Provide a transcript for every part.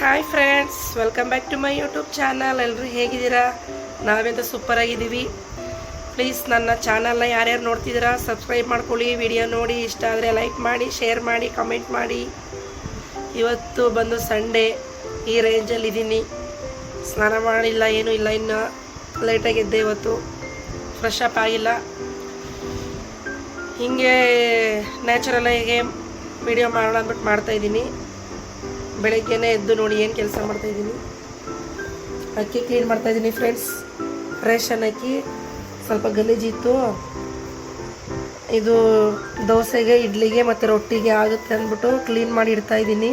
Hi friends, welcome back to my YouTube channel. ಎಲ್ಲರೂ ಹೇಗಿದ್ದೀರಾ? ನಾವೆಂತ ಸೂಪರ್ ಆಗಿದ್ದೀವಿ. ಪ್ಲೀಸ್ ನನ್ನ ಚಾನಲ್ನ ಯಾರ್ಯಾರು ನೋಡ್ತಿದ್ದೀರಾ ಸಬ್ಸ್ಕ್ರೈಬ್ ಮಾಡ್ಕೊಳ್ಳಿ. ವಿಡಿಯೋ ನೋಡಿ ಇಷ್ಟ ಆದರೆ ಲೈಕ್ ಮಾಡಿ, ಶೇರ್ ಮಾಡಿ, ಕಮೆಂಟ್ ಮಾಡಿ. ಇವತ್ತು ಬಂದು ಸಂಡೇ, ಈ ರೇಂಜಲ್ಲಿ ಇದ್ದೀನಿ. ಸ್ನಾನ ಮಾಡಿಲ್ಲ, ಏನೂ ಇಲ್ಲ, ಇನ್ನು ಲೇಟಾಗಿದ್ದೆ. ಇವತ್ತು ಫ್ರೆಶ್ ಅಪ್ ಆಗಿಲ್ಲ. ಹೀಗೆ ನ್ಯಾಚುರಲಾಗಿ ವಿಡಿಯೋ ಮಾಡೋಣ ಅಂದ್ಬಿಟ್ಟು ಮಾಡ್ತಾಯಿದ್ದೀನಿ. ಬೆಳಗ್ಗೆನೇ ಎದ್ದು ನೋಡಿ ಏನು ಕೆಲಸ ಮಾಡ್ತಾಯಿದ್ದೀನಿ. ಅಕ್ಕಿ ಕ್ಲೀನ್ ಮಾಡ್ತಾಯಿದ್ದೀನಿ ಫ್ರೆಂಡ್ಸ್. ರೇಷನ್ ಅಕ್ಕಿ ಸ್ವಲ್ಪ ಗಲೀಜಿತ್ತು. ಇದು ದೋಸೆಗೆ, ಇಡ್ಲಿಗೆ ಮತ್ತು ರೊಟ್ಟಿಗೆ ಆಗುತ್ತೆ ಅಂದ್ಬಿಟ್ಟು ಕ್ಲೀನ್ ಮಾಡಿ ಇಡ್ತಾಯಿದ್ದೀನಿ.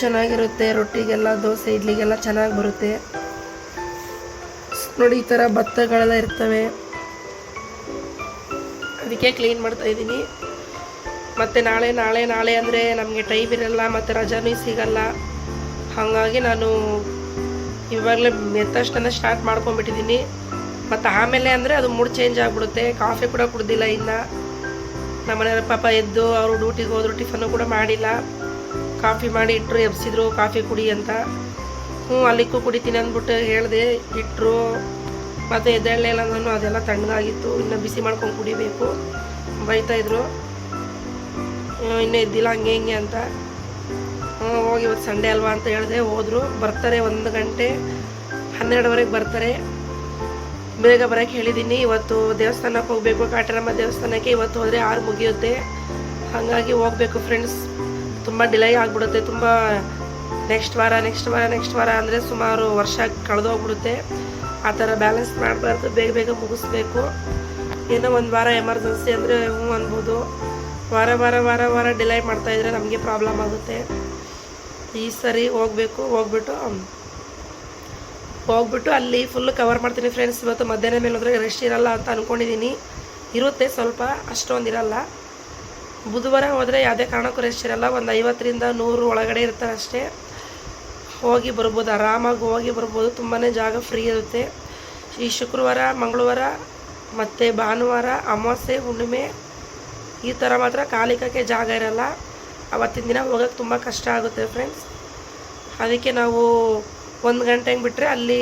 ಚೆನ್ನಾಗಿರುತ್ತೆ, ರೊಟ್ಟಿಗೆಲ್ಲ, ದೋಸೆ, ಇಡ್ಲಿಗೆಲ್ಲ ಚೆನ್ನಾಗಿ ಬರುತ್ತೆ ನೋಡಿ. ಈ ಥರ ಭತ್ತಗಳೆಲ್ಲ ಇರ್ತವೆ, ಅದಕ್ಕೆ ಕ್ಲೀನ್ ಮಾಡ್ತಾಯಿದ್ದೀನಿ. ಮತ್ತು ನಾಳೆ ಅಂದರೆ ನಮಗೆ ಟೈಮ್ ಇರಲ್ಲ, ಮತ್ತು ರಜಾನೂ ಸಿಗಲ್ಲ. ಹಾಗಾಗಿ ನಾನು ಇವಾಗಲೇ ಎದ್ದ ತಕ್ಷಣ ಸ್ಟಾರ್ಟ್ ಮಾಡ್ಕೊಂಡ್ಬಿಟ್ಟಿದ್ದೀನಿ. ಮತ್ತು ಆಮೇಲೆ ಅಂದರೆ ಅದು ಮೂಡ್ ಚೇಂಜ್ ಆಗಿಬಿಡುತ್ತೆ. ಕಾಫಿ ಕೂಡ ಕುಡ್ದಿಲ್ಲ ಇನ್ನು. ನಮ್ಮನೆಯವ್ರ ಪಾಪ ಎದ್ದು ಅವರು ಡ್ಯೂಟಿಗೆ ಹೋದ್ರು, ಟಿಫನ್ನು ಕೂಡ ಮಾಡಿಲ್ಲ. ಕಾಫಿ ಮಾಡಿ ಇಟ್ಟರು, ಎಬ್ಸಿದ್ರು ಕಾಫಿ ಕುಡಿ ಅಂತ. ಅಲ್ಲಿಗೂ ಕುಡಿತೀನಿ ಅಂದ್ಬಿಟ್ಟು ಹೇಳಿದೆ, ಇಟ್ಟರು. ಮತ್ತು ಎದ್ದೇಳಲಿಲ್ಲ ಅಂದ್ರೂ ಅದೆಲ್ಲ ತಣ್ಣಗಾಗಿತ್ತು. ಇನ್ನು ಬಿಸಿ ಮಾಡ್ಕೊಂಡು ಕುಡಿಬೇಕು. ಬೈತಾಯಿದ್ರು, ಇನ್ನೂ ಎದ್ದಿಲ್ಲ ಹಂಗೆ ಹಿಂಗೆ ಅಂತ. ಹೋಗಿ ಇವತ್ತು ಸಂಡೇ ಅಲ್ವಾ ಅಂತ ಹೇಳಿದೆ. ಹೋದರು. ಬರ್ತಾರೆ 1 ಗಂಟೆ 12ವರೆಗೆ ಬರ್ತಾರೆ. ಬೇಗ ಬರೋಕ್ಕೆ ಹೇಳಿದ್ದೀನಿ. ಇವತ್ತು ದೇವಸ್ಥಾನಕ್ಕೆ ಹೋಗಬೇಕು, ಕಾಟರಮ್ಮ ದೇವಸ್ಥಾನಕ್ಕೆ. ಇವತ್ತು ಹೋದರೆ 6 ಮುಗಿಯುತ್ತೆ. ಹಾಗಾಗಿ ಹೋಗಬೇಕು ಫ್ರೆಂಡ್ಸ್. ತುಂಬ ಡಿಲೇ ಆಗಿಬಿಡುತ್ತೆ. ತುಂಬ ನೆಕ್ಸ್ಟ್ ವಾರ ಅಂದರೆ ಸುಮಾರು ವರ್ಷ ಕಳೆದೋಗ್ಬಿಡುತ್ತೆ. ಆ ಥರ ಬ್ಯಾಲೆನ್ಸ್ ಮಾಡಬಾರ್ದು, ಬೇಗ ಮುಗಿಸ್ಬೇಕು. ಏನೋ ಒಂದು ವಾರ ಎಮರ್ಜೆನ್ಸಿ ಅಂದರೆ ಅನ್ಬೋದು. ವಾರ ಡಿಲೇ ಮಾಡ್ತಾಯಿದ್ರೆ ನಮಗೆ ಪ್ರಾಬ್ಲಮ್ ಆಗುತ್ತೆ. ಈ ಸರಿ ಹೋಗ್ಬಿಟ್ಟು ಅಲ್ಲಿ ಫುಲ್ಲು ಕವರ್ ಮಾಡ್ತೀನಿ ಫ್ರೆಂಡ್ಸ್. ಇವತ್ತು ಮಧ್ಯಾಹ್ನ ಮೇಲೆ ಹೋದರೆ ರೆಸ್ಟ್ ಇರಲ್ಲ ಅಂತ ಅಂದ್ಕೊಂಡಿದ್ದೀನಿ. ಇರುತ್ತೆ ಸ್ವಲ್ಪ, ಅಷ್ಟೊಂದಿರಲ್ಲ. ಬುಧವಾರ ಹೋದರೆ ಯಾವುದೇ ಕಾರಣಕ್ಕೂ ರೆಸ್ಟ್ ಇರಲ್ಲ. ಒಂದು 50ರಿಂದ 100 ಒಳಗಡೆ ಇರ್ತಾರೆ ಅಷ್ಟೇ. ಹೋಗಿ ಬರ್ಬೋದು, ಆರಾಮಾಗಿ ಹೋಗಿ ಬರ್ಬೋದು. ತುಂಬಾ ಜಾಗ ಫ್ರೀ ಇರುತ್ತೆ. ಈ ಶುಕ್ರವಾರ, ಮಂಗಳವಾರ ಮತ್ತು ಭಾನುವಾರ, ಅಮಾವಾಸ್ಯೆ, ಹುಣ್ಣಿಮೆ ಈ ಥರ ಮಾತ್ರ ಕಾಲಿಕಕ್ಕೆ ಜಾಗ ಇರಲ್ಲ. ಅವತ್ತಿನ ದಿನ ಹೋಗೋಕ್ಕೆ ತುಂಬ ಕಷ್ಟ ಆಗುತ್ತೆ ಫ್ರೆಂಡ್ಸ್. ಅದಕ್ಕೆ ನಾವು 1 ಗಂಟೆ ಹಂಗೆ ಬಿಟ್ಟರೆ ಅಲ್ಲಿ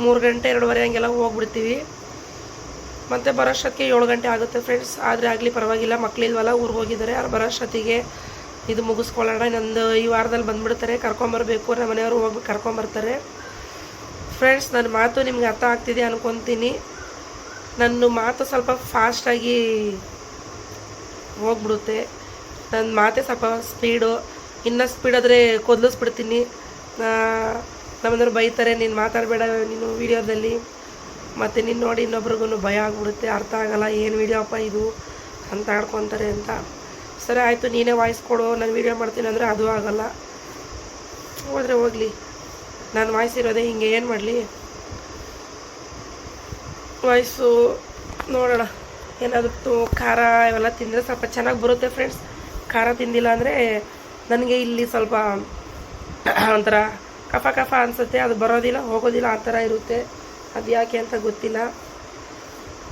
3 ಗಂಟೆ 2:30 ಹಂಗೆಲ್ಲ ಹೋಗ್ಬಿಡ್ತೀವಿ. ಮತ್ತು ಬರೋಷ್ಟೊತ್ತಿಗೆ 7 ಗಂಟೆ ಆಗುತ್ತೆ ಫ್ರೆಂಡ್ಸ್. ಆದರೆ ಆಗಲಿ ಪರವಾಗಿಲ್ಲ, ಮಕ್ಕಳಿಲ್ವಲ್ಲ, ಊರಿಗೆ ಹೋಗಿದ್ದಾರೆ. ಅವ್ರು ಬರೋಷ್ಟೊತ್ತಿಗೆ ಇದು ಮುಗಿಸ್ಕೊಳ್ಳೋಣ. ಇನ್ನೊಂದು ಈ ವಾರದಲ್ಲಿ ಬಂದುಬಿಡ್ತಾರೆ. ಕರ್ಕೊಂಬರ್ಬೇಕು, ನಮ್ಮ ಮನೆಯವರು ಹೋಗಿ ಕರ್ಕೊಂಬರ್ತಾರೆ ಫ್ರೆಂಡ್ಸ್. ನನ್ನ ಮಾತು ನಿಮ್ಗೆ ಅರ್ಥ ಆಗ್ತಿದೆ ಅಂದ್ಕೊತೀನಿ. ನನ್ನ ಮಾತು ಸ್ವಲ್ಪ ಫಾಸ್ಟಾಗಿ ಹೋಗ್ಬಿಡುತ್ತೆ. ನನ್ನ ಮಾತೇ ಸ್ವಲ್ಪ ಸ್ಪೀಡು. ಇನ್ನೂ ಸ್ಪೀಡಾದರೆ ಕೊದ್ಲಿಸ್ಬಿಡ್ತೀನಿ. ನಮ್ಮನೆಯವ್ರು ಬೈತಾರೆ, ನೀನು ಮಾತಾಡಬೇಡ ನೀನು ವೀಡಿಯೋದಲ್ಲಿ, ಮತ್ತು ನೀನು ನೋಡಿ ಇನ್ನೊಬ್ರಿಗೂ ಭಯ ಆಗ್ಬಿಡುತ್ತೆ. ಅರ್ಥ ಆಗಲ್ಲ, ಏನು ವೀಡಿಯೋಪ್ಪ ಇದು ಅಂತ ಆಡ್ಕೊತಾರೆ ಅಂತ. ಸರಿ ಆಯಿತು, ನೀನೇ ವಾಯ್ಸ್ ಕೊಡು, ನಾನು ವೀಡಿಯೋ ಮಾಡ್ತೀನಿ ಅಂದರೆ ಅದು ಆಗಲ್ಲ. ಹೋದರೆ ಹೋಗಲಿ, ನಾನು ವಾಯ್ಸ್ ಇರೋದೇ ಹಿಂಗೆ, ಏನು ಮಾಡಲಿ. ವಾಯ್ಸು ನೋಡೋಣ. ಏನಾದರೂ ಖಾರ ಇವೆಲ್ಲ ತಿಂದರೆ ಸ್ವಲ್ಪ ಚೆನ್ನಾಗಿ ಬರುತ್ತೆ ಫ್ರೆಂಡ್ಸ್. ಖಾರ ತಿಂದಿಲ್ಲ ಅಂದರೆ ನನಗೆ ಇಲ್ಲಿ ಸ್ವಲ್ಪ ಒಂಥರ ಕಫ ಅನಿಸುತ್ತೆ. ಅದು ಬರೋದಿಲ್ಲ, ಹೋಗೋದಿಲ್ಲ, ಆ ಥರ ಇರುತ್ತೆ. ಅದು ಯಾಕೆ ಅಂತ ಗೊತ್ತಿಲ್ಲ.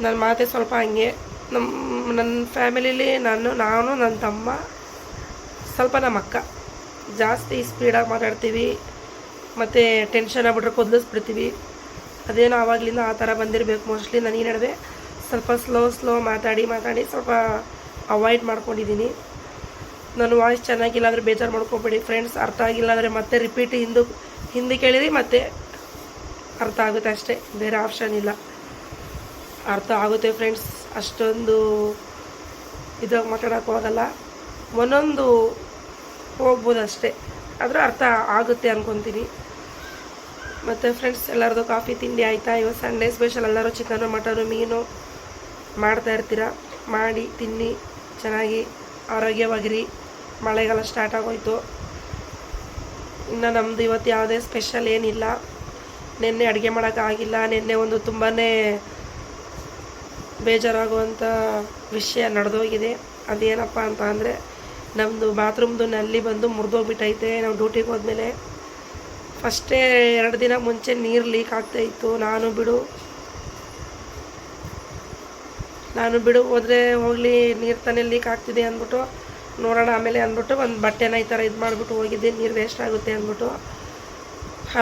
ನನ್ನ ಮಾತೆ ಸ್ವಲ್ಪ ಹಂಗೆ. ನನ್ನ ಫ್ಯಾಮಿಲೀಲಿ ನಾನು, ನನ್ನ ತಮ್ಮ, ಸ್ವಲ್ಪ ನಮ್ಮ ಅಕ್ಕ ಜಾಸ್ತಿ ಸ್ಪೀಡಾಗಿ ಮಾತಾಡ್ತೀವಿ. ಮತ್ತು ಟೆನ್ಷನ್ ಆಗ್ಬಿಟ್ರೆ ಕೊದ್ಲಿಸ್ಬಿಡ್ತೀವಿ. ಅದೇನೋ ಆವಾಗಲಿಂದ ಆ ಥರ ಬಂದಿರಬೇಕು ಮೋಸ್ಟ್ಲಿ. ನಾನು ಈ ನಡುವೆ ಸ್ವಲ್ಪ ಸ್ಲೋ ಮಾತಾಡಿ ಸ್ವಲ್ಪ ಅವಾಯ್ಡ್ ಮಾಡ್ಕೊಂಡಿದ್ದೀನಿ. ನನ್ನ ವಾಯ್ಸ್ ಚೆನ್ನಾಗಿಲ್ಲ ಅಂದರೆ ಬೇಜಾರು ಮಾಡ್ಕೊಬೇಡಿ ಫ್ರೆಂಡ್ಸ್. ಅರ್ಥ ಆಗಿಲ್ಲ ಅಂದರೆ ಮತ್ತೆ ರಿಪೀಟ್ ಹಿಂದೆ ಕೇಳಿರಿ, ಮತ್ತೆ ಅರ್ಥ ಆಗುತ್ತೆ ಅಷ್ಟೇ, ಬೇರೆ ಆಪ್ಷನ್ ಇಲ್ಲ. ಅರ್ಥ ಆಗುತ್ತೆ ಫ್ರೆಂಡ್ಸ್. ಅಷ್ಟೊಂದು ಇದಾಗ ಮಾತಾಡೋಕ್ಕೆ ಹೋಗಲ್ಲ. ಒಂದೊಂದು ಹೋಗ್ಬೋದು ಅಷ್ಟೇ, ಆದರೂ ಅರ್ಥ ಆಗುತ್ತೆ ಅಂದ್ಕೊತೀನಿ. ಮತ್ತು ಫ್ರೆಂಡ್ಸ್, ಎಲ್ಲರದು ಕಾಫಿ ತಿಂಡಿ ಆಯಿತಾ? ಇವತ್ತು ಸಂಡೇ ಸ್ಪೆಷಲ್. ಎಲ್ಲರೂ ಚಿಕನು, ಮಟನು, ಮೀನು ಮಾಡ್ತಾಯಿರ್ತೀರ. ಮಾಡಿ ತಿನ್ನಿ, ಚೆನ್ನಾಗಿ ಆರೋಗ್ಯವಾಗಿರಿ. ಮಳೆಗಾಲ ಸ್ಟಾರ್ಟ್ ಆಗೋಯ್ತು. ಇನ್ನು ನಮ್ಮದು ಇವತ್ತು ಯಾವುದೇ ಸ್ಪೆಷಲ್ ಏನಿಲ್ಲ. ನಿನ್ನೆ ಅಡುಗೆ ಮಾಡೋಕ್ಕಾಗಿಲ್ಲ. ನಿನ್ನೆ ಒಂದು ತುಂಬಾ ಬೇಜಾರಾಗುವಂಥ ವಿಷಯ ನಡೆದೋಗಿದೆ. ಅದೇನಪ್ಪ ಅಂತ ಅಂದರೆ, ನಮ್ಮದು ಬಾತ್ರೂಮ್ದು ನಲ್ಲಿ ಬಂದು ಮುರಿದೋಗ್ಬಿಟ್ಟೈತೆ. ನಾವು ಡ್ಯೂಟಿಗೆ ಹೋದ್ಮೇಲೆ ಫಸ್ಟೇ 2 ದಿನ ಮುಂಚೆ ನೀರು ಲೀಕ್ ಆಗ್ತಾಯಿತ್ತು. ನಾನು ಬಿಡು ಹೋದರೆ ಹೋಗಲಿ, ನೀರು ತಾನೇ ಲೀಕ್ ಆಗ್ತಿದೆ ಅಂದ್ಬಿಟ್ಟು ನೋಡೋಣ ಆಮೇಲೆ ಅಂದ್ಬಿಟ್ಟು ಒಂದು ಬಟ್ಟೆನ ಈ ಥರ ಇದು ಮಾಡಿಬಿಟ್ಟು ಹೋಗಿದ್ದೆ, ನೀರು ವೇಸ್ಟ್ ಆಗುತ್ತೆ ಅಂದ್ಬಿಟ್ಟು.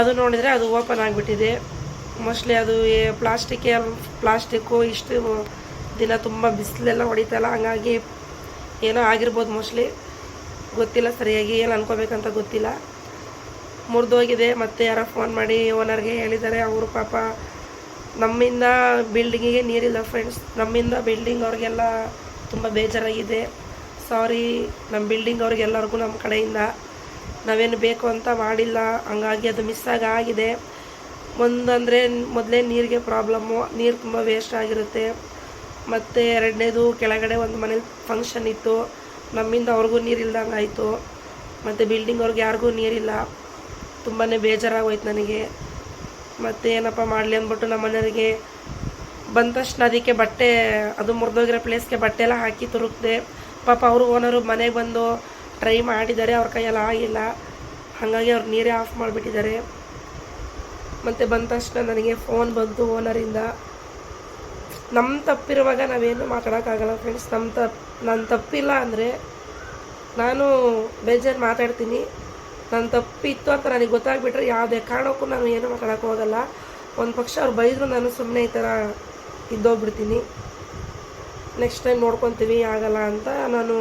ಅದು ನೋಡಿದರೆ ಅದು ಓಪನ್ ಆಗಿಬಿಟ್ಟಿದೆ. ಮೋಸ್ಟ್ಲಿ ಅದು ಪ್ಲಾಸ್ಟಿಕ್ಕು ಇಷ್ಟು ದಿನ ತುಂಬ ಬಿಸಿಲೆಲ್ಲ ಹೊಡಿತಲ್ಲ, ಹಂಗಾಗಿ ಏನೋ ಆಗಿರ್ಬೋದು ಮೋಸ್ಟ್ಲಿ, ಗೊತ್ತಿಲ್ಲ ಸರಿಯಾಗಿ, ಏನು ಅನ್ಕೋಬೇಕಂತ ಗೊತ್ತಿಲ್ಲ. ಮುರಿದೋಗಿದೆ. ಮತ್ತು ಯಾರೋ ಫೋನ್ ಮಾಡಿ ಓನರ್ಗೆ ಹೇಳಿದ್ದಾರೆ. ಅವರು ಪಾಪ ನಮ್ಮಿಂದ ಬಿಲ್ಡಿಂಗಿಗೆ ನೀರಿಲ್ಲ ಫ್ರೆಂಡ್ಸ್, ನಮ್ಮಿಂದ ಬಿಲ್ಡಿಂಗ್ ಅವ್ರಿಗೆಲ್ಲ ತುಂಬ ಬೇಜಾರಾಗಿದೆ. ಸಾರಿ ನಮ್ಮ ಬಿಲ್ಡಿಂಗ್ ಅವ್ರಿಗೆಲ್ಲರಿಗೂ ನಮ್ಮ ಕಡೆಯಿಂದ, ನಾವೇನು ಬೇಕು ಅಂತ ಮಾಡಿಲ್ಲ, ಹಂಗಾಗಿ ಅದು ಮಿಸ್ ಆಗಿದೆ. ಒಂದಂದರೆ ಮೊದಲೇ ನೀರಿಗೆ ಪ್ರಾಬ್ಲಮ್ಮು, ನೀರು ತುಂಬ ವೇಸ್ಟ್ ಆಗಿರುತ್ತೆ. ಮತ್ತು ಎರಡನೇದು ಕೆಳಗಡೆ ಒಂದು ಮನೇಲಿ ಫಂಕ್ಷನ್ ಇತ್ತು, ನಮ್ಮಿಂದ ಅವ್ರಿಗೂ ನೀರಿಲ್ದಂಗೆ ಆಯಿತು. ಮತ್ತು ಬಿಲ್ಡಿಂಗ್ ಅವ್ರಿಗೆ ಯಾರಿಗೂ ನೀರಿಲ್ಲ, ತುಂಬಾ ಬೇಜಾರಾಗೋಯ್ತು ನನಗೆ. ಮತ್ತು ಏನಪ್ಪ ಮಾಡಲಿ ಅಂದ್ಬಿಟ್ಟು ನಮ್ಮ ಮನೆಯವರಿಗೆ ಬಂದ ತಕ್ಷಣ ಅದಕ್ಕೆ ಬಟ್ಟೆ, ಅದು ಮುರಿದೋಗಿರೋ ಪ್ಲೇಸ್ಗೆ ಬಟ್ಟೆ ಎಲ್ಲ ಹಾಕಿ ತುರುಕ್ದೆ. ಪಾಪ ಅವರು ಓನರು ಮನೆಗೆ ಬಂದು ಟ್ರೈ ಮಾಡಿದ್ದಾರೆ, ಅವ್ರ ಕೈಯೆಲ್ಲ ಆಗಿಲ್ಲ, ಹಾಗಾಗಿ ಅವ್ರು ನೀರೇ ಆಫ್ ಮಾಡಿಬಿಟ್ಟಿದ್ದಾರೆ. ಮತ್ತು ಬಂದ ತಕ್ಷಣ ನನಗೆ ಫೋನ್ ಬಂತು ಓನರಿಂದ. ನಮ್ಮ ತಪ್ಪಿರುವಾಗ ನಾವೇನು ಮಾತಾಡೋಕ್ಕಾಗಲ್ಲ ಫ್ರೆಂಡ್ಸ್. ನನ್ನ ತಪ್ಪಿಲ್ಲ ಅಂದರೆ ನಾನು ಬೇಜಾರು ಮಾತಾಡ್ತೀನಿ. ನನ್ನ ತಪ್ಪಿತ್ತು ಅಂತ ನನಗೆ ಗೊತ್ತಾಗ್ಬಿಟ್ರೆ ಯಾವುದೇ ಕಾರಣಕ್ಕೂ ನಾನು ಏನು ಮಾತಾಡೋಕ್ಕೆ ಹೋಗಲ್ಲ. ಒಂದು ಪಕ್ಷ ಅವ್ರು ಬೈದರೂ ನಾನು ಸುಮ್ಮನೆ ಈ ಥರ ಇದ್ದೋಗ್ಬಿಡ್ತೀನಿ. ನೆಕ್ಸ್ಟ್ ಟೈಮ್ ನೋಡ್ಕೊತೀವಿ, ಆಗಲ್ಲ ಅಂತ ನಾನು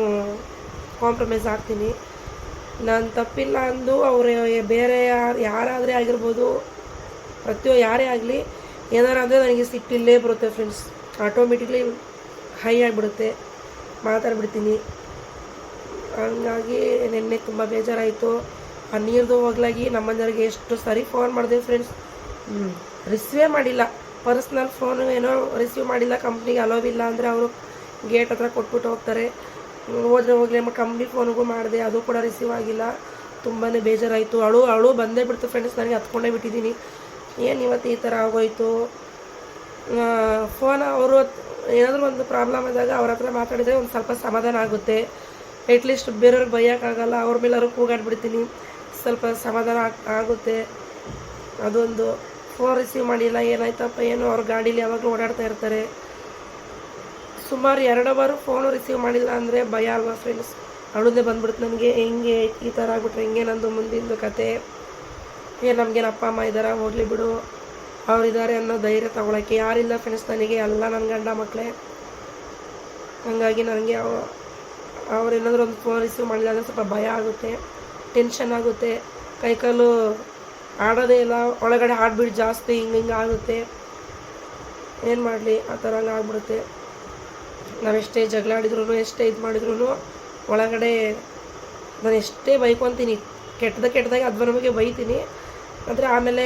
ಕಾಂಪ್ರಮೈಸ್ ಆಗ್ತೀನಿ. ನಾನು ತಪ್ಪಿಲ್ಲ ಅಂದು ಅವರು ಬೇರೆ ಯಾರಾದರೆ ಆಗಿರ್ಬೋದು, ಯಾರೇ ಆಗಲಿ, ಏನಾರು ಅಂದರೆ ನನಗೆ ಸಿಟ್ಟಿಲ್ಲೇ ಬರುತ್ತೆ ಫ್ರೆಂಡ್ಸ್. ಆಟೋಮೆಟಿಕ್ಲಿ ಹೈ ಆಗಿಬಿಡುತ್ತೆ, ಮಾತಾಡ್ಬಿಡ್ತೀನಿ. ಹಂಗಾಗಿ ನಿನ್ನೆ ತುಂಬ ಬೇಜಾರಾಯಿತು. ಆ ನೀರ್ದು ಹೋಗ್ಲಾಗಿ ನಮ್ಮ ಮನೆಯವ್ರಿಗೆ ಎಷ್ಟು ಸರಿ ಫೋನ್ ಮಾಡಿದೆ ಫ್ರೆಂಡ್ಸ್, ರಿಸೀವೇ ಮಾಡಿಲ್ಲ. ಪರ್ಸ್ನಲ್ ಫೋನು ಏನೋ ರಿಸೀವ್ ಮಾಡಿಲ್ಲ, ಕಂಪ್ನಿಗೆ ಅಲೋವಿಲ್ಲ ಅಂದರೆ ಅವರು ಗೇಟ್ ಹತ್ರ ಕೊಟ್ಬಿಟ್ಟು ಹೋಗ್ತಾರೆ. ಹೋಗಲಿ ನಮ್ಮ ಕಂಪ್ನಿ ಫೋನಿಗೂ ಮಾಡಿದೆ, ಅದು ಕೂಡ ರಿಸೀವ್ ಆಗಿಲ್ಲ. ತುಂಬಾ ಬೇಜಾರಾಯಿತು. ಅಳು ಬಂದೇ ಬಿಡ್ತು ಫ್ರೆಂಡ್ಸ್, ನನಗೆ ಹತ್ಕೊಂಡೇ ಬಿಟ್ಟಿದ್ದೀನಿ. ಏನು ಇವತ್ತು ಈ ಥರ ಆಗೋಯ್ತು. ಫೋನ್ ಅವರು ಏನಾದರೂ ಒಂದು ಪ್ರಾಬ್ಲಮ್ ಆದಾಗ ಅವ್ರ ಹತ್ರ ಮಾತಾಡಿದರೆ ಒಂದು ಸ್ವಲ್ಪ ಸಮಾಧಾನ ಆಗುತ್ತೆ. ಅಟ್ಲೀಸ್ಟ್ ಬೇರೆಯವ್ರಿಗೆ ಬೈಯೋಕ್ಕಾಗಲ್ಲ, ಅವ್ರ ಮೇಲಾದ್ರು ಕೂಗಾಡ್ಬಿಡ್ತೀನಿ, ಸ್ವಲ್ಪ ಸಮಾಧಾನ ಆಗುತ್ತೆ. ಅದೊಂದು ಫೋನ್ ರಿಸೀವ್ ಮಾಡಿಲ್ಲ, ಏನಾಯ್ತಪ್ಪ ಏನೋ, ಅವ್ರ ಗಾಡೀಲಿ ಯಾವಾಗಲೂ ಓಡಾಡ್ತಾ ಇರ್ತಾರೆ. ಸುಮಾರು 2 ಅವರ್ ಫೋನು ರಿಸೀವ್ ಮಾಡಿಲ್ಲ ಅಂದರೆ ಭಯ ಅಲ್ವಾ ಫ್ರೆಂಡ್ಸ್. ಅಳುದೇ ಬಂದ್ಬಿಡುತ್ತೆ ನನಗೆ. ಹೆಂಗೆ ಈ ಥರ ಆಗ್ಬಿಟ್ರೆ ಹೆಂಗೆ ನಂದು ಮುಂದಿಂದು ಕತೆ. ನಮಗೇನು ಅಪ್ಪ ಅಮ್ಮ ಇದ್ದಾರೆ, ಹೋಗಲಿ ಬಿಡು, ಅವರಿದ್ದಾರೆ ಅನ್ನೋ ಧೈರ್ಯ ತೊಗೊಳಕ್ಕೆ ಯಾರಿಲ್ಲ ಫ್ರೆಂಡ್ಸ್ ನನಗೆ. ಎಲ್ಲ ನನ್ನ ಗಂಡ ಮಕ್ಕಳೇ. ಹಾಗಾಗಿ ನನಗೆ ಅವ್ರೇನಾದರೂ ಒಂದು ಫೋನ್ ರಿಸೀವ್ ಮಾಡಿಲ್ಲ ಅಂದರೆ ಸ್ವಲ್ಪ ಭಯ ಆಗುತ್ತೆ, ಟೆನ್ಷನ್ ಆಗುತ್ತೆ, ಕೈಕಾಲು ಆಡೋದೇ ಇಲ್ಲ, ಒಳಗಡೆ ಹಾರ್ಟ್ಬೀಟ್ ಜಾಸ್ತಿ ಹಿಂಗೆ ಆಗುತ್ತೆ. ಏನು ಮಾಡಲಿ, ಆ ಥರ ಹಂಗೆ ಆಗ್ಬಿಡುತ್ತೆ. ನಾವೆಷ್ಟೇ ಜಗಳ ಆಡಿದ್ರು, ಎಷ್ಟೇ ಇದು ಮಾಡಿದ್ರು ಒಳಗಡೆ ನಾನು ಎಷ್ಟೇ ಬೈಕೊತೀನಿ, ಕೆಟ್ಟದಾಗಿ ಅದು ನಮಗೆ ಬೈತೀನಿ. ಆದರೆ ಆಮೇಲೆ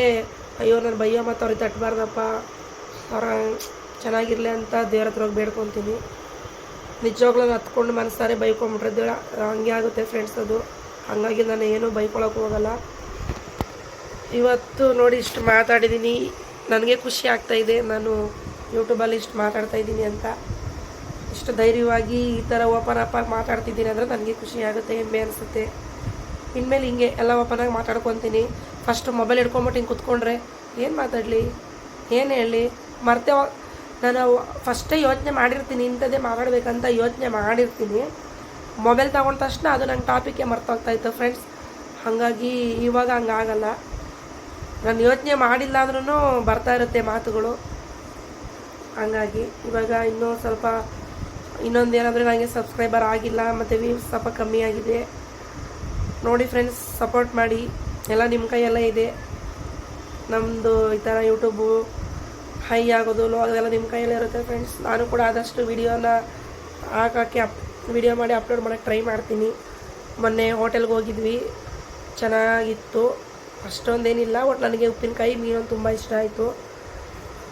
ಅಯ್ಯೋ ನಾನು ಬೈಯೋ ಮತ್ತು ಅವ್ರಿಗೆ ತಟ್ಟಬಾರ್ದಪ್ಪ, ಅವ್ರ ಚೆನ್ನಾಗಿರಲಿ ಅಂತ ದೇವ್ರ ಹತ್ರ ಹೋಗಿ ಬೇಡ್ಕೊತೀನಿ. ನಿಜವಾಗ್ಲೂ ನಾನು ಹತ್ಕೊಂಡು ಮನಸ್ಸಾರೆ ಬೈಕೊಂಬಿಟ್ರೆ ಹಂಗೆ ಆಗುತ್ತೆ ಫ್ರೆಂಡ್ಸ್ ಅದು. ಹಾಗಾಗಿ ನಾನು ಏನೂ ಬೈಕೊಳಕ್ಕೆ ಹೋಗಲ್ಲ. ಇವತ್ತು ನೋಡಿ ಇಷ್ಟು ಮಾತಾಡಿದ್ದೀನಿ, ನನಗೆ ಖುಷಿ ಆಗ್ತಾಯಿದೆ. ನಾನು ಯೂಟ್ಯೂಬಲ್ಲಿ ಇಷ್ಟು ಮಾತಾಡ್ತಾಯಿದ್ದೀನಿ ಅಂತ, ಇಷ್ಟು ಧೈರ್ಯವಾಗಿ ಈ ಥರ ಓಪನ್ ಅಪ್ ಆಗಿ ಮಾತಾಡ್ತಿದ್ದೀನಿ ಅಂದರೆ ನನಗೆ ಖುಷಿ ಆಗುತ್ತೆ, ಹೆಮ್ಮೆ ಅನಿಸುತ್ತೆ. ಇನ್ಮೇಲೆ ಹಿಂಗೆ ಎಲ್ಲ ಓಪನಾಗಿ ಮಾತಾಡ್ಕೊತೀನಿ. ಫಸ್ಟು ಮೊಬೈಲ್ ಹಿಡ್ಕೊಂಬಿಟ್ಟು ಹಿಂಗೆ ಕುತ್ಕೊಂಡ್ರೆ ಏನು ಮಾತಾಡಲಿ, ಏನು ಹೇಳಿ, ನಾನು ಫಸ್ಟೇ ಯೋಚನೆ ಮಾಡಿರ್ತೀನಿ, ಇಂಥದ್ದೇ ಮಾತಾಡಬೇಕಂತ ಯೋಚನೆ ಮಾಡಿರ್ತೀನಿ. ಮೊಬೈಲ್ ತಗೊಂಡ ತಕ್ಷಣ ಅದು ನಂಗೆ ಟಾಪಿಕ್ಕೆ ಮರ್ತೋಗ್ತಾಯಿತ್ತು ಫ್ರೆಂಡ್ಸ್. ಹಾಗಾಗಿ ಇವಾಗ ಹಂಗಾಗಲ್ಲ, ನಾನು ಯೋಚನೆ ಮಾಡಿಲ್ಲ ಅಂದ್ರೂ ಬರ್ತಾ ಇರುತ್ತೆ ಮಾತುಗಳು. ಹಾಗಾಗಿ ಇವಾಗ ಇನ್ನೂ ಸ್ವಲ್ಪ ಇನ್ನೊಂದು ಏನಂದರೆ ನನಗೆ ಸಬ್ಸ್ಕ್ರೈಬರ್ ಆಗಿಲ್ಲ, ಮತ್ತು ವ್ಯೂಸ್ ಸ್ವಲ್ಪ ಕಮ್ಮಿ ಆಗಿದೆ. ನೋಡಿ ಫ್ರೆಂಡ್ಸ್, ಸಪೋರ್ಟ್ ಮಾಡಿ, ಎಲ್ಲ ನಿಮ್ಮ ಕೈಯೆಲ್ಲ ಇದೆ. ನಮ್ಮದು ಈ ಥರ ಯೂಟ್ಯೂಬು ಹೈ ಆಗೋದು ಲೋ ಆಗೋದೆಲ್ಲ ನಿಮ್ಮ ಕೈಯಲ್ಲೇ ಇರುತ್ತೆ ಫ್ರೆಂಡ್ಸ್. ನಾನು ಕೂಡ ಆದಷ್ಟು ವಿಡಿಯೋನ ಹಾಕೋಕ್ಕೆ ವಿಡಿಯೋ ಮಾಡಿ ಅಪ್ಲೋಡ್ ಮಾಡೋಕ್ಕೆ ಟ್ರೈ ಮಾಡ್ತೀನಿ. ಮೊನ್ನೆ ಹೋಟೆಲ್ಗೆ ಹೋಗಿದ್ವಿ, ಚೆನ್ನಾಗಿತ್ತು, ಅಷ್ಟೊಂದೇನಿಲ್ಲ. ಒಟ್ಟು ನನಗೆ ಉಪ್ಪಿನಕಾಯಿ ಮೀನು ತುಂಬ ಇಷ್ಟ ಆಯಿತು.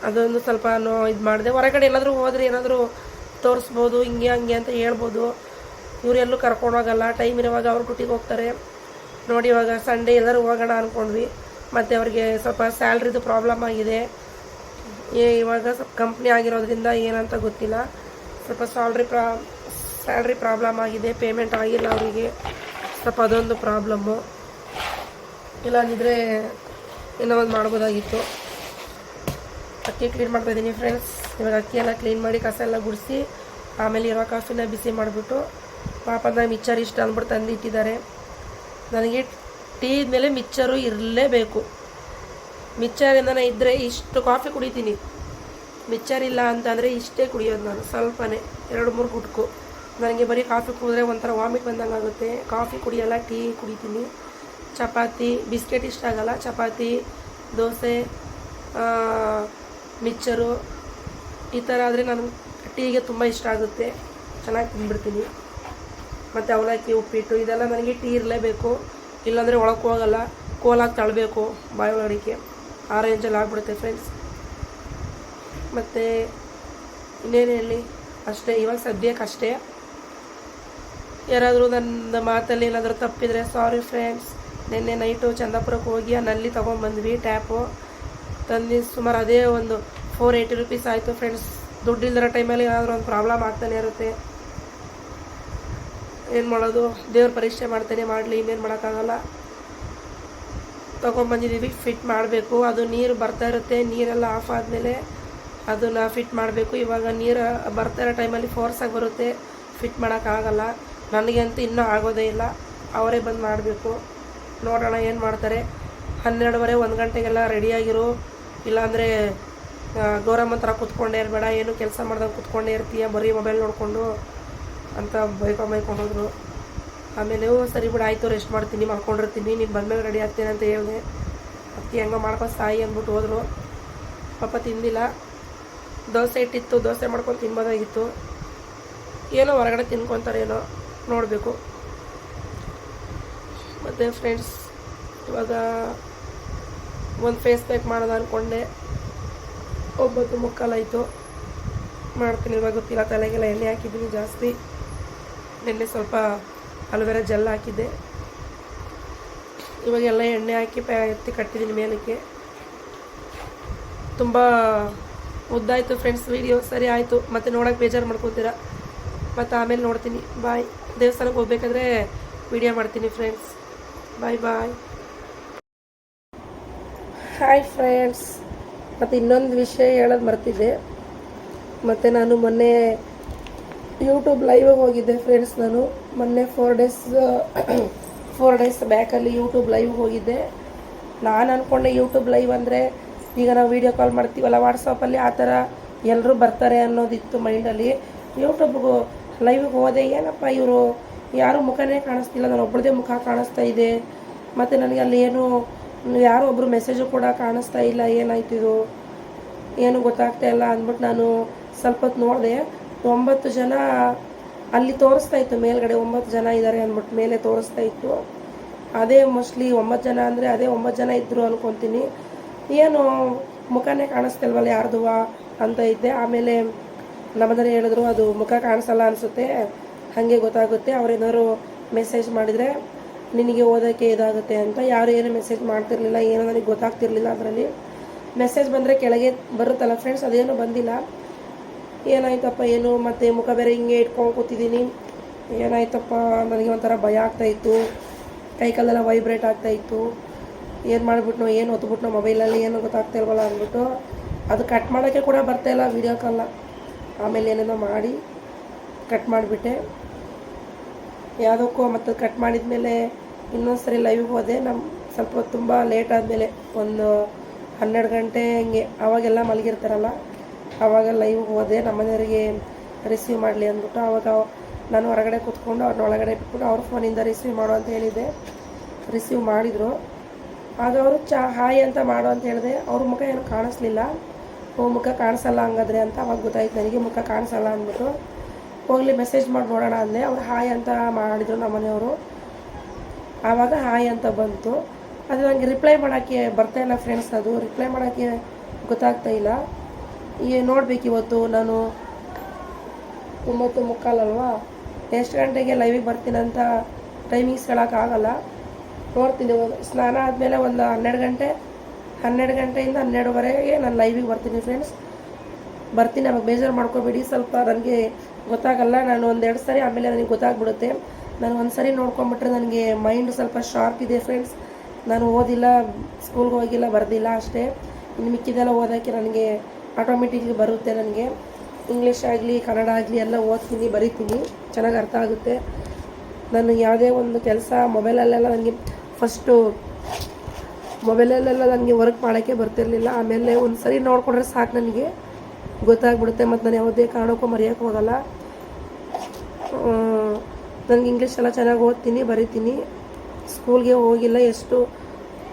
ಅದೊಂದು ಸ್ವಲ್ಪ ಇದು ಮಾಡಿದೆ. ಹೊರಗಡೆ ಎಲ್ಲಾದರೂ ಹೋದರೆ ಏನಾದರೂ ತೋರಿಸ್ಬೋದು, ಹಿಂಗೆ ಹಂಗೆ ಅಂತ ಹೇಳ್ಬೋದು. ಇವರೆಲ್ಲೂ ಕರ್ಕೊಂಡೋಗಲ್ಲ, ಟೈಮ್ ಇರುವಾಗ ಅವ್ರು ಡ್ಯೂಟಿಗೆ ಹೋಗ್ತಾರೆ. ನೋಡಿ ಇವಾಗ ಸಂಡೇ ಎಲ್ಲರೂ ಹೋಗೋಣ ಅಂದ್ಕೊಂಡ್ವಿ, ಮತ್ತು ಅವ್ರಿಗೆ ಸ್ವಲ್ಪ ಸ್ಯಾಲ್ರಿದು ಪ್ರಾಬ್ಲಮ್ ಆಗಿದೆ. ಇವಾಗ ಸ್ವಲ್ಪ ಕಂಪ್ನಿ ಆಗಿರೋದ್ರಿಂದ ಏನಂತ ಗೊತ್ತಿಲ್ಲ, ಸ್ವಲ್ಪ ಸ್ಯಾಲ್ರಿ ಪ್ರಾಬ್ಲಮ್ ಆಗಿದೆ, ಪೇಮೆಂಟ್ ಆಗಿಲ್ಲ ಅವರಿಗೆ, ಸ್ವಲ್ಪ ಅದೊಂದು ಪ್ರಾಬ್ಲಮ್ಮು. ಇಲ್ಲಾಂದಿದ್ರೆ ಏನೋ ಒಂದು ಮಾಡ್ಬೋದಾಗಿತ್ತು. ಅಕ್ಕಿ ಕ್ಲೀನ್ ಮಾಡ್ತಾಯಿದ್ದೀನಿ ಫ್ರೆಂಡ್ಸ್. ಇವಾಗ ಅಕ್ಕಿ ಎಲ್ಲ ಕ್ಲೀನ್ ಮಾಡಿ ಕಸ ಎಲ್ಲ ಗುಡಿಸಿ ಆಮೇಲೆ ಇರೋ ಕಾಫಿನ ಬಿಸಿ ಮಾಡಿಬಿಟ್ಟು ಪಾಪದ ಮಿಕ್ಚರ್ ಇಷ್ಟ ಅಂದ್ಬಿಟ್ಟು ತಂದಿಟ್ಟಿದ್ದಾರೆ. ನನಗೆ ಟೀ ಮೇಲೆ ಮಿಕ್ಚರು ಇರಲೇಬೇಕು. ಮಿಕ್ಚರಿಂದನೇ ಇದ್ದರೆ ಇಷ್ಟು ಕಾಫಿ ಕುಡಿತೀನಿ. ಮಿಕ್ಚರ್ ಇಲ್ಲ ಅಂತಂದರೆ ಇಷ್ಟೇ ಕುಡಿಯೋದು ನಾನು, ಸ್ವಲ್ಪನೇ 2-3 ಗುಟ್ಕು. ನನಗೆ ಬರೀ ಕಾಫಿ ಕುಡಿದ್ರೆ ಒಂಥರ ವಾಮಿಟ್ ಬಂದಂಗೆ ಆಗುತ್ತೆ. ಕಾಫಿ ಕುಡಿಯಲ್ಲ, ಟೀ ಕುಡಿತೀನಿ. ಚಪಾತಿ, ಬಿಸ್ಕೆಟ್ ಇಷ್ಟ ಆಗಲ್ಲ. ಚಪಾತಿ, ದೋಸೆ, ಮಿಕ್ಚರು ಈ ಥರ ಆದರೆ ನನಗೆ ಟೀಗೆ ತುಂಬ ಇಷ್ಟ ಆಗುತ್ತೆ. ಚೆನ್ನಾಗಿ ತಿಂದ್ಬಿಡ್ತೀನಿ. ಮತ್ತು ಅವಲಕ್ಕಿ, ಉಪ್ಪಿಟ್ಟು ಇದೆಲ್ಲ ನನಗೆ ಟೀ ಇರಲೇಬೇಕು. ಇಲ್ಲಾಂದರೆ ಒಳಕ್ಕೆ ಹೋಗಲ್ಲ, ಕೋಲಾಗಿ ತಳ್ಳಬೇಕು ಬಾಯಿ ಒಳಗಡಿಕೆ. ಆ ರೇಂಜಲ್ಲಿ ಆಗಿಬಿಡುತ್ತೆ ಫ್ರೆಂಡ್ಸ್. ಮತ್ತು ಇನ್ನೇನು ಹೇಳಿ, ಅಷ್ಟೇ. ಇವಾಗ ಸದ್ಯಕ್ಕೆ ಅಷ್ಟೇ. ಯಾರಾದರೂ ನನ್ನ ಮಾತಲ್ಲಿ ಏನಾದರೂ ತಪ್ಪಿದರೆ ಸಾರಿ ಫ್ರೆಂಡ್ಸ್. ನಿನ್ನೆ ನೈಟು ಚಂದಾಪುರಕ್ಕೆ ಹೋಗಿ ಆ ನಲ್ಲಿ ತೊಗೊಂಡ್ಬಂದ್ವಿ, ಟ್ಯಾಪು ತಂದು ಸುಮಾರು ಅದೇ ಒಂದು 480 ರೂಪೀಸ್ ಆಯಿತು ಫ್ರೆಂಡ್ಸ್. ದುಡ್ಡಿಲ್ದಿರೋ ಟೈಮಲ್ಲಿ ಏನಾದರೂ ಒಂದು ಪ್ರಾಬ್ಲಮ್ ಆಗ್ತಾನೆ ಇರುತ್ತೆ. ಏನು ಮಾಡೋದು, ದೇವ್ರ ಪರೀಕ್ಷೆ ಮಾಡ್ತಾನೆ, ಮಾಡಲಿ, ಇನ್ನೇನು ಮಾಡೋಕ್ಕಾಗಲ್ಲ. ತೊಗೊಂಬಂದಿದ್ದೀವಿ, ಫಿಟ್ ಮಾಡಬೇಕು. ಅದು ನೀರು ಬರ್ತಾ ಇರುತ್ತೆ, ನೀರೆಲ್ಲ ಆಫ್ ಆದಮೇಲೆ ಅದನ್ನು ಫಿಟ್ ಮಾಡಬೇಕು. ಇವಾಗ ನೀರು ಬರ್ತಾ ಇರೋ ಟೈಮಲ್ಲಿ ಫೋರ್ಸಾಗಿ ಬರುತ್ತೆ, ಫಿಟ್ ಮಾಡೋಕ್ಕಾಗಲ್ಲ. ನನಗೆ ಅಂತೂ ಇನ್ನೂ ಆಗೋದೇ ಇಲ್ಲ, ಅವರೇ ಬಂದು ಮಾಡಬೇಕು. ನೋಡೋಣ ಏನು ಮಾಡ್ತಾರೆ. 12:30 1 ಗಂಟೆಗೆಲ್ಲ ರೆಡಿಯಾಗಿರು, ಇಲ್ಲಾಂದರೆ ಗೌರಮ್ಮ ಥರ ಕೂತ್ಕೊಂಡೇ ಇರಬೇಡ, ಏನು ಕೆಲಸ ಮಾಡ್ದಂಗೆ ಕೂತ್ಕೊಂಡೇ ಇರ್ತೀಯ, ಬರೀ ಮೊಬೈಲ್ ನೋಡಿಕೊಂಡು ಅಂತ ಬೈಕೊಂಡೋದ್ರು. ಆಮೇಲೆ ಸರಿ ಬಿಡು ಆಯಿತು, ರೆಸ್ಟ್ ಮಾಡ್ತೀನಿ, ಮಲ್ಕೊಂಡಿರ್ತೀನಿ, ನೀನು ಬಂದಮೇಲೆ ರೆಡಿ ಆಗ್ತೀನಿ ಅಂತ ಹೇಳಿದೆ. ಅಕ್ಕಿ ಹೆಂಗೋ ಮಾಡ್ಕೊಂಡು ಸಾಯಿ ಅಂದ್ಬಿಟ್ಟು ಹೋದರು. ಪಾಪ ತಿಂದಿಲ್ಲ. ದೋಸೆ ಇಟ್ಟಿತ್ತು, ದೋಸೆ ಮಾಡ್ಕೊಂಡು ತಿನ್ಬೋದಾಗಿತ್ತು. ಏನೋ ಹೊರಗಡೆ ತಿನ್ಕೊತಾರೇನೋ ನೋಡಬೇಕು. ಮತ್ತು ಫ್ರೆಂಡ್ಸ್, ಇವಾಗ ಒಂದು ಫೇಸ್ ಪ್ಯಾಕ್ ಮಾಡೋದು ಅಂದ್ಕೊಂಡೆ. 9:45 ಆಯಿತು, ಮಾಡ್ತೀನಿ. ಇವಾಗ ಗೊತ್ತಿಲ್ಲ, ತಲೆಗೆಲ್ಲ ಎಣ್ಣೆ ಹಾಕಿದ್ದೀನಿ ಜಾಸ್ತಿ. ನಿನ್ನೆ ಸ್ವಲ್ಪ ಅಲೋವೆರಾ ಜೆಲ್ ಹಾಕಿದ್ದೆ. ಇವಾಗೆಲ್ಲ ಎಣ್ಣೆ ಹಾಕಿ ಎತ್ತಿ ಕಟ್ಟಿದ್ದೀನಿ ಮೇಲಕ್ಕೆ. ತುಂಬ ಉದ್ದಾಯಿತು ಫ್ರೆಂಡ್ಸ್ ವಿಡಿಯೋ. ಸರಿ ಆಯಿತು, ಮತ್ತು ನೋಡೋಕೆ ಬೇಜಾರು ಮಾಡ್ಕೊತೀರಾ. ಮತ್ತು ಆಮೇಲೆ ನೋಡ್ತೀನಿ. ಬಾಯ್. ದೇವಸ್ಥಾನಕ್ಕೆ ಹೋಗ್ಬೇಕಾದ್ರೆ ವಿಡಿಯೋ ಮಾಡ್ತೀನಿ friends. Bye bye. Hi friends. ಮತ್ತು ಇನ್ನೊಂದು ವಿಷಯ ಹೇಳೋದು ಮರ್ತಿದ್ದೆ. ಮತ್ತು ನಾನು ಮೊನ್ನೆ ಯೂಟ್ಯೂಬ್ ಲೈವ್ ಹೋಗಿದ್ದೆ ಫ್ರೆಂಡ್ಸ್. ನಾನು ಮೊನ್ನೆ 4 ಡೇಸ್ ಬ್ಯಾಕಲ್ಲಿ ಯೂಟ್ಯೂಬ್ ಲೈವ್ ಹೋಗಿದ್ದೆ. ನಾನು ಅಂದ್ಕೊಂಡೆ ಯೂಟ್ಯೂಬ್ ಲೈವ್ ಅಂದರೆ ಈಗ ನಾವು ವೀಡಿಯೋ ಕಾಲ್ ಮಾಡ್ತೀವಲ್ಲ ವಾಟ್ಸಪ್ಪಲ್ಲಿ, ಆ ಥರ ಎಲ್ಲರೂ ಬರ್ತಾರೆ ಅನ್ನೋದಿತ್ತು ಮೈಂಡಲ್ಲಿ. ಯೂಟ್ಯೂಬ್ಗೂ ಲೈವ್ಗೆ ಹೋದೆ, ಏನಪ್ಪ ಇವರು ಯಾರೂ ಮುಖನೇ ಕಾಣಿಸ್ತಿಲ್ಲ, ನಾನು ಒಬ್ಬಳದೇ ಮುಖ ಕಾಣಿಸ್ತಾ ಇದೆ. ಮತ್ತು ನನಗೆ ಅಲ್ಲಿ ಯಾರೋ ಒಬ್ಬರು ಮೆಸೇಜು ಕೂಡ ಕಾಣಿಸ್ತಾ ಇಲ್ಲ. ಏನಾಯ್ತಿದು, ಏನು ಗೊತ್ತಾಗ್ತಾ ಇಲ್ಲ ಅಂದ್ಬಿಟ್ಟು ನಾನು ಸ್ವಲ್ಪ ಹೊತ್ತು ನೋಡಿದೆ. 9 ಜನ ಅಲ್ಲಿ ತೋರಿಸ್ತಾ ಇತ್ತು ಮೇಲ್ಗಡೆ, 9 ಜನ ಇದ್ದಾರೆ ಅಂದ್ಬಿಟ್ಟು ಮೇಲೆ ತೋರಿಸ್ತಾ ಇತ್ತು. ಅದೇ ಮೋಸ್ಟ್ಲಿ 9 ಜನ ಅಂದರೆ ಅದೇ 9 ಜನ ಇದ್ದರು ಅಂದ್ಕೊತೀನಿ. ಏನು ಮುಖನೇ ಕಾಣಿಸ್ತಿಲ್ವಲ್ಲ ಯಾರ್ದುವ ಅಂತ ಇದ್ದೆ. ಆಮೇಲೆ ನಮ್ಮದರೆ ಹೇಳಿದ್ರು, ಅದು ಮುಖ ಕಾಣಿಸಲ್ಲ ಅನಿಸುತ್ತೆ, ಹಾಗೆ ಗೊತ್ತಾಗುತ್ತೆ, ಅವ್ರೇನಾದ್ರು ಮೆಸೇಜ್ ಮಾಡಿದರೆ ನಿನಗೆ ಓದೋಕ್ಕೆ ಇದಾಗುತ್ತೆ ಅಂತ. ಯಾರು ಏನು ಮೆಸೇಜ್ ಮಾಡ್ತಿರ್ಲಿಲ್ಲ, ಏನೋ ನನಗೆ ಗೊತ್ತಾಗ್ತಿರ್ಲಿಲ್ಲ. ಅದರಲ್ಲಿ ಮೆಸೇಜ್ ಬಂದರೆ ಕೆಳಗೆ ಬರುತ್ತಲ್ಲ ಫ್ರೆಂಡ್ಸ್, ಅದೇನು ಬಂದಿಲ್ಲ. ಏನಾಯ್ತಪ್ಪ ಏನು, ಮತ್ತು ಮುಖ ಬೇರೆ ಹಿಂಗೆ ಇಟ್ಕೊಂಡು ಕೂತಿದ್ದೀನಿ. ಏನಾಯ್ತಪ್ಪ, ನನಗೆ ಒಂಥರ ಭಯ ಆಗ್ತಾಯಿತ್ತು, ಕೈಕಾಲೆಲ್ಲ ವೈಬ್ರೇಟ್ ಆಗ್ತಾಯಿತ್ತು. ಏನು ಮಾಡಿಬಿಟ್ನೋ, ಏನು ಒತ್ಬಿಟ್ನೋ ಮೊಬೈಲಲ್ಲಿ, ಏನು ಗೊತ್ತಾಗ್ತಾ ಇಲ್ವಲ್ಲ ಅಂದ್ಬಿಟ್ಟು ಅದು ಕಟ್ ಮಾಡೋಕ್ಕೆ ಕೂಡ ಬರ್ತಾಯಿಲ್ಲ ವೀಡಿಯೋ ಕಾಲ. ಆಮೇಲೆ ಏನೇನೋ ಮಾಡಿ ಕಟ್ ಮಾಡಿಬಿಟ್ಟೆ ಯಾವುದಕ್ಕೋ. ಮತ್ತು ಕಟ್ ಮಾಡಿದ ಮೇಲೆ ಇನ್ನೊಂದು ಸರಿ ಲೈವ್ಗೆ ಹೋದೆ. ಸ್ವಲ್ಪ ತುಂಬ ಲೇಟ್ ಆದಮೇಲೆ, ಒಂದು 12 ಗಂಟೆ ಹಿಂಗೆ, ಆವಾಗೆಲ್ಲ ಮಲಗಿರ್ತಾರಲ್ಲ, ಆವಾಗ ಲೈವ್ಗೆ ಹೋದೆ. ನಮ್ಮನೆಯವರಿಗೆ ರಿಸೀವ್ ಮಾಡಲಿ ಅಂದ್ಬಿಟ್ಟು. ಆವಾಗ ನಾನು ಹೊರಗಡೆ ಕೂತ್ಕೊಂಡು ಅವ್ರನ್ನ ಒಳಗಡೆ ಇಟ್ಬಿಟ್ಟು ಅವ್ರ ಫೋನಿಂದ ರಿಸೀವ್ ಮಾಡು ಅಂತ ಹೇಳಿದೆ. ರಿಸೀವ್ ಮಾಡಿದರು. ಆಗ ಅವರು ಹಾಯ್ ಅಂತ ಮಾಡು ಅಂತ ಹೇಳಿದೆ. ಅವ್ರ ಮುಖ ಏನು ಕಾಣಿಸ್ಲಿಲ್ಲ. ಮುಖ ಕಾಣಿಸಲ್ಲ ಹಂಗಾದ್ರೆ ಅಂತ ಅವಾಗ ಗೊತ್ತಾಯ್ತು ನನಗೆ, ಮುಖ ಕಾಣಿಸಲ್ಲ ಅಂದ್ಬಿಟ್ಟು. ಹೋಗಲಿ ಮೆಸೇಜ್ ಮಾಡಿ ನೋಡೋಣ ಅಂದೆ. ಅವ್ರು ಹಾಯ್ ಅಂತ ಮಾಡಿದರು ನಮ್ಮನೆಯವರು. ಆವಾಗ ಹಾಯ್ ಅಂತ ಬಂತು. ಅದು ನನಗೆ ರಿಪ್ಲೈ ಮಾಡೋಕ್ಕೆ ಬರ್ತಾಯಿಲ್ಲ ಫ್ರೆಂಡ್ಸ್. ಅದು ರಿಪ್ಲೈ ಮಾಡೋಕ್ಕೆ ಗೊತ್ತಾಗ್ತಾ ಇಲ್ಲ. ನೋಡ್ಬೇಕು ಇವತ್ತು ನಾನು 9:45 ಅಲ್ವಾ, ಎಷ್ಟು ಗಂಟೆಗೆ ಲೈವಿಗೆ ಬರ್ತೀನಂತ ಟೈಮಿಂಗ್ಸ್ ಹೇಳೋಕ್ಕಾಗಲ್ಲ. ನೋಡ್ತೀನಿ. ಸ್ನಾನ ಆದಮೇಲೆ ಒಂದು 12 ಗಂಟೆಯಿಂದ 12:30 ನಾನು ಲೈವಿಗೆ ಬರ್ತೀನಿ ಫ್ರೆಂಡ್ಸ್. ಬರ್ತೀನಿ, ಅವಾಗ ಬೇಜಾರು ಮಾಡ್ಕೋಬೇಡಿ. ಸ್ವಲ್ಪ ನನಗೆ ಗೊತ್ತಾಗಲ್ಲ, ನಾನು 1-2 ಸರಿ ಆಮೇಲೆ ನನಗೆ ಗೊತ್ತಾಗ್ಬಿಡುತ್ತೆ. ನಾನು ಒಂದು ಸರಿ ನೋಡ್ಕೊಂಬಿಟ್ರೆ ನನಗೆ ಮೈಂಡ್ ಸ್ವಲ್ಪ ಶಾರ್ಪ್ ಇದೆ ಫ್ರೆಂಡ್ಸ್. ನಾನು ಓದಿಲ್ಲ, ಸ್ಕೂಲ್ಗೆ ಹೋಗಿಲ್ಲ, ಬರೆದಿಲ್ಲ ಅಷ್ಟೇ. ಇನ್ನು ಮಿಕ್ಕಿದೆಲ್ಲ ಓದೋಕ್ಕೆ ನನಗೆ ಆಟೋಮೆಟಿಕ್ಲಿ ಬರುತ್ತೆ. ನನಗೆ ಇಂಗ್ಲೀಷ್ ಆಗಲಿ ಕನ್ನಡ ಆಗಲಿ ಎಲ್ಲ ಓದ್ತೀನಿ, ಬರಿತೀನಿ, ಚೆನ್ನಾಗಿ ಅರ್ಥ ಆಗುತ್ತೆ. ನಾನು ಯಾವುದೇ ಒಂದು ಕೆಲಸ ಮೊಬೈಲಲ್ಲೆಲ್ಲ ನನಗೆ ಫಸ್ಟು ಮೊಬೈಲಲ್ಲೆಲ್ಲ ನನಗೆ ವರ್ಕ್ ಮಾಡೋಕ್ಕೆ ಬರ್ತಿರಲಿಲ್ಲ. ಆಮೇಲೆ ಒಂದು ಸರಿ ನೋಡಿಕೊಂಡ್ರೆ ಸಾಕು, ನನಗೆ ಗೊತ್ತಾಗ್ಬಿಡುತ್ತೆ. ಮತ್ತು ನಾನು ಯಾವುದೇ ಕಾರಣಕ್ಕೂ ಮರೆಯೋಕ್ಕೆ ಹೋಗಲ್ಲ. ನನಗೆ ಇಂಗ್ಲೀಷ್ ಎಲ್ಲ ಚೆನ್ನಾಗಿ ಓದ್ತೀನಿ, ಬರಿತೀನಿ. ಸ್ಕೂಲ್ಗೆ ಹೋಗಿಲ್ಲ, ಎಷ್ಟು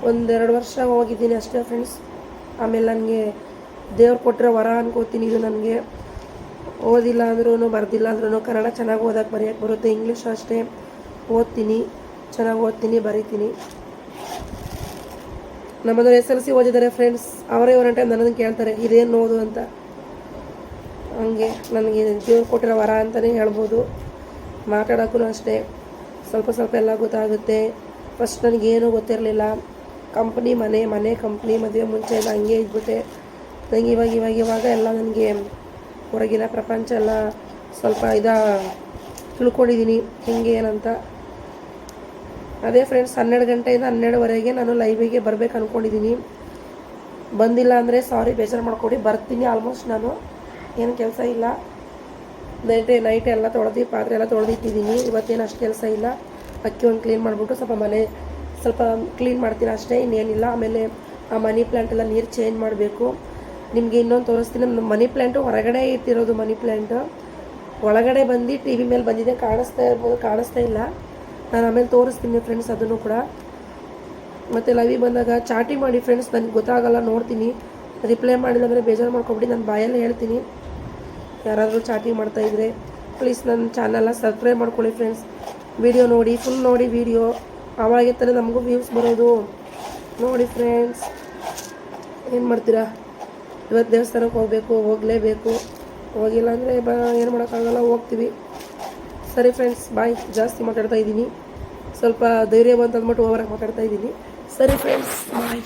1-2 ವರ್ಷ ಹೋಗಿದ್ದೀನಿ ಅಷ್ಟೇ ಫ್ರೆಂಡ್ಸ್. ಆಮೇಲೆ ನನಗೆ ದೇವ್ರು ಕೊಟ್ಟಿರೋ ವರ ಅನ್ಕೋತೀನಿ ಇದು. ನನಗೆ ಓದಿಲ್ಲ ಅಂದ್ರೂ ಬರ್ದಿಲ್ಲ ಅಂದ್ರೂ ಕನ್ನಡ ಚೆನ್ನಾಗಿ ಓದಕ್ಕೆ ಬರೆಯೋಕ್ಕೆ ಬರುತ್ತೆ. ಇಂಗ್ಲೀಷ್ ಅಷ್ಟೇ ಓದ್ತೀನಿ, ಚೆನ್ನಾಗಿ ಓದ್ತೀನಿ, ಬರಿತೀನಿ. ನಮ್ಮದು SLC ಓದಿದ್ದಾರೆ ಫ್ರೆಂಡ್ಸ್. ಅವರೇ ಒಂದು ಟೈಮ್ ನನ್ನನ್ನು ಕೇಳ್ತಾರೆ ಇದೇನು ಓದು ಅಂತ. ಹಂಗೆ ನನಗೆ ದೇವ್ರು ಕೊಟ್ಟಿರೋ ವರ ಅಂತಲೇ ಹೇಳ್ಬೋದು. ಮಾತಾಡೋಕ್ಕೂ ಅಷ್ಟೇ ಸ್ವಲ್ಪ ಸ್ವಲ್ಪ ಎಲ್ಲ ಗೊತ್ತಾಗುತ್ತೆ. ಫಸ್ಟ್ ನನಗೇನೂ ಗೊತ್ತಿರಲಿಲ್ಲ. ಕಂಪ್ನಿ ಮನೆ ಕಂಪ್ನಿ ಮದುವೆ ಮುಂಚೆ ಎಲ್ಲ ಹಂಗೆ ಇದ್ಬಿಟ್ಟೆ. ನನಗೆ ಇವಾಗ ಎಲ್ಲ ನನಗೆ ಹೊರಗಿನ ಪ್ರಪಂಚ ಎಲ್ಲ ಸ್ವಲ್ಪ ತಿಳ್ಕೊಂಡಿದ್ದೀನಿ ಹೆಂಗೆ ಏನಂತ. ಅದೇ ಫ್ರೆಂಡ್ಸ್, 12 ಗಂಟೆಯಿಂದ 12ವರೆಗೆ ನಾನು ಲೈವಿಗೆ ಬರಬೇಕು ಅಂದ್ಕೊಂಡಿದ್ದೀನಿ. ಬಂದಿಲ್ಲ ಅಂದರೆ ಸಾರಿ, ಬೇಜಾರು ಮಾಡ್ಕೊಡಿ. ಬರ್ತೀನಿ. ಆಲ್ಮೋಸ್ಟ್ ನಾನು ಏನು ಕೆಲಸ ಇಲ್ಲ. ನೈಟ್ ಎಲ್ಲ ಪಾತ್ರೆ ಎಲ್ಲ ತೊಳೆದಿಟ್ಟಿದ್ದೀನಿ. ಇವತ್ತೇನು ಅಷ್ಟು ಕೆಲಸ ಇಲ್ಲ. ಅಕ್ಕಿ ಒಂದು ಕ್ಲೀನ್ ಮಾಡಿಬಿಟ್ಟು ಸ್ವಲ್ಪ ಕ್ಲೀನ್ ಮಾಡ್ತೀನಿ ಅಷ್ಟೇ, ಇನ್ನೇನಿಲ್ಲ. ಆಮೇಲೆ ಆ ಮನಿ ಪ್ಲ್ಯಾಂಟ್ ಎಲ್ಲ ನೀರು ಚೇಂಜ್ ಮಾಡಬೇಕು. ನಿಮಗೆ ಇನ್ನೊಂದು ತೋರಿಸ್ತೀನಿ. ನಮ್ಮ ಮನಿ ಪ್ಲ್ಯಾಂಟು ಹೊರಗಡೆ ಇಟ್ಟಿರೋದು. ಮನಿ ಪ್ಲ್ಯಾಂಟ್ ಒಳಗಡೆ ಬಂದು TV ಮೇಲೆ ಬಂದಿದೆ, ಕಾಣಿಸ್ತಾ ಇಲ್ಲ. ನಾನು ಆಮೇಲೆ ತೋರಿಸ್ತೀನಿ ಫ್ರೆಂಡ್ಸ್ ಅದನ್ನು ಕೂಡ. ಮತ್ತು ಲೈವಿಗೆ ಬಂದಾಗ ಚಾಟಿ ಮಾಡಿ ಫ್ರೆಂಡ್ಸ್, ನನಗೆ ಗೊತ್ತಾಗಲ್ಲ, ನೋಡ್ತೀನಿ. ರಿಪ್ಲೈ ಮಾಡಿಲ್ಲ ಅಂದರೆ ಬೇಜಾರು ಮಾಡ್ಕೊಬಿಟ್ಟು ನಾನು ಬಾಯಲ್ಲಿ ಹೇಳ್ತೀನಿ. ಯಾರಾದರೂ ಚಾಟಿಂಗ್ ಮಾಡ್ತಾಯಿದ್ರೆ ಪ್ಲೀಸ್ ನನ್ನ ಚಾನಲ್ನ ಸಬ್ಸ್ಕ್ರೈಬ್ ಮಾಡ್ಕೊಳ್ಳಿ ಫ್ರೆಂಡ್ಸ್. ವಿಡಿಯೋ ನೋಡಿ, ಫುಲ್ ನೋಡಿ ವಿಡಿಯೋ, ಆವಾಗೆ ತಾನೇ ನಮಗೂ ವ್ಯೂಸ್ ಬರೋದು. ನೋಡಿ ಫ್ರೆಂಡ್ಸ್, ಏನು ಮಾಡ್ತೀರಾ? ಇವತ್ತು ದೇವಸ್ಥಾನಕ್ಕೆ ಹೋಗಲೇಬೇಕು. ಹೋಗಿಲ್ಲ ಅಂದರೆ ಏನು ಮಾಡೋಕ್ಕಾಗಲ್ಲ, ಹೋಗ್ತೀವಿ. ಸರಿ ಫ್ರೆಂಡ್ಸ್, ಬಾಯ್. ಜಾಸ್ತಿ ಮಾತಾಡ್ತಾ ಇದ್ದೀನಿ, ಸ್ವಲ್ಪ ಧೈರ್ಯ ಬಂತು ಅಂದ್ಬಿಟ್ಟು ಓವರಾಗಿ ಮಾತಾಡ್ತಾ ಇದ್ದೀನಿ. ಸರಿ ಫ್ರೆಂಡ್ಸ್, ಬಾಯ್.